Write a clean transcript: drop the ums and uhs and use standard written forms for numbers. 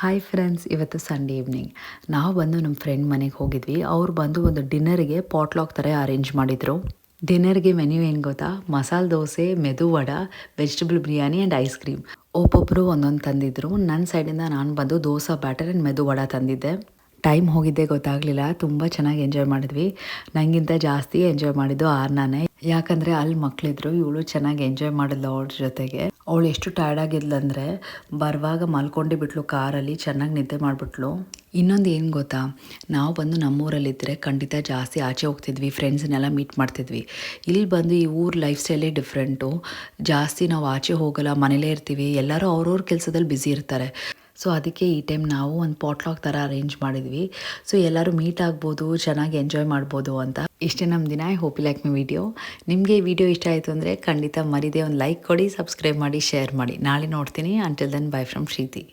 Hi friends, ಇವತ್ತು Sunday evening ನಾವು ಬಂದು ನಮ್ಮ ಫ್ರೆಂಡ್ ಮನೆಗೆ ಹೋಗಿದ್ವಿ. ಅವ್ರು ಬಂದು ಒಂದು ಡಿನ್ನರಿಗೆ ಪಾಟ್ಲಾಕ್ ಥರ ಅರೇಂಜ್ ಮಾಡಿದರು. ಡಿನ್ನರ್ಗೆ ಮೆನ್ಯೂ ಏನು ಗೊತ್ತಾ, ಮಸಾಲೆ ದೋಸೆ, ಮೆದು vada, vegetable biryani and ice cream. ಒಬ್ಬೊಬ್ಬರು ಒಂದೊಂದು ತಂದಿದ್ದರು. ನನ್ನ ಸೈಡಿಂದ ನಾನು ಬಂದು ದೋಸೆ ಬ್ಯಾಟರ್ ಆ್ಯಂಡ್ ಮೆದು ವಡ ತಂದಿದ್ದೆ. ಟೈಮ್ ಹೋಗಿದ್ದೇ ಗೊತ್ತಾಗಲಿಲ್ಲ. ತುಂಬ ಚೆನ್ನಾಗಿ ಎಂಜಾಯ್ ಮಾಡಿದ್ವಿ. ನನಗಿಂತ ಜಾಸ್ತಿ ಎಂಜಾಯ್ ಮಾಡಿದ್ದು ಆರ್ನಾನೇ. ಯಾಕಂದರೆ ಅಲ್ಲಿ ಮಕ್ಕಳಿದ್ರು, ಇವಳು ಚೆನ್ನಾಗಿ ಎಂಜಾಯ್ ಮಾಡಿದ್ಲು ಅವ್ರ ಜೊತೆಗೆ. ಅವಳು ಎಷ್ಟು ಟಯರ್ಡ್ ಆಗಿದ್ಲಂದರೆ ಬರುವಾಗ ಮಲ್ಕೊಂಡೇ ಬಿಟ್ಲು ಕಾರಲ್ಲಿ, ಚೆನ್ನಾಗಿ ನಿದ್ದೆ ಮಾಡಿಬಿಟ್ಲು. ಇನ್ನೊಂದು ಏನು ಗೊತ್ತಾ, ನಾವು ಬಂದು ನಮ್ಮೂರಲ್ಲಿದ್ದರೆ ಖಂಡಿತ ಜಾಸ್ತಿ ಆಚೆ ಹೋಗ್ತಿದ್ವಿ, ಫ್ರೆಂಡ್ಸನ್ನೆಲ್ಲ ಮೀಟ್ ಮಾಡ್ತಿದ್ವಿ. ಇಲ್ಲಿ ಬಂದು ಈ ಊರ ಲೈಫ್ ಸ್ಟೈಲೇ ಡಿಫ್ರೆಂಟು. ಜಾಸ್ತಿ ನಾವು ಆಚೆ ಹೋಗಲ್ಲ, ಮನೇಲೇ ಇರ್ತೀವಿ. ಎಲ್ಲರೂ ಅವ್ರವ್ರ ಕೆಲಸದಲ್ಲಿ ಬ್ಯುಸಿ ಇರ್ತಾರೆ. ಸೊ ಅದಕ್ಕೆ ಈ ಟೈಮ್ ನಾವು ಒಂದು ಪಾಟ್ಲಾಕ್ ಥರ ಅರೇಂಜ್ ಮಾಡಿದ್ವಿ. ಸೊ ಎಲ್ಲರೂ ಮೀಟ್ ಆಗ್ಬೋದು, ಚೆನ್ನಾಗಿ ಎಂಜಾಯ್ ಮಾಡ್ಬೋದು ಅಂತ. ಇಷ್ಟೇ ನಮ್ಮ ದಿನ. I hope you like my video. ನಿಮಗೆ ಈ ವಿಡಿಯೋ ಇಷ್ಟ ಆಯಿತು ಅಂದರೆ ಖಂಡಿತ ಮರಿದೆ ಒಂದು ಲೈಕ್ ಕೊಡಿ, ಸಬ್ಸ್ಕ್ರೈಬ್ ಮಾಡಿ, ಶೇರ್ ಮಾಡಿ. ನಾಳೆ ನೋಡ್ತೀನಿ. Until then, bye from ಶ್ರೀತಿ.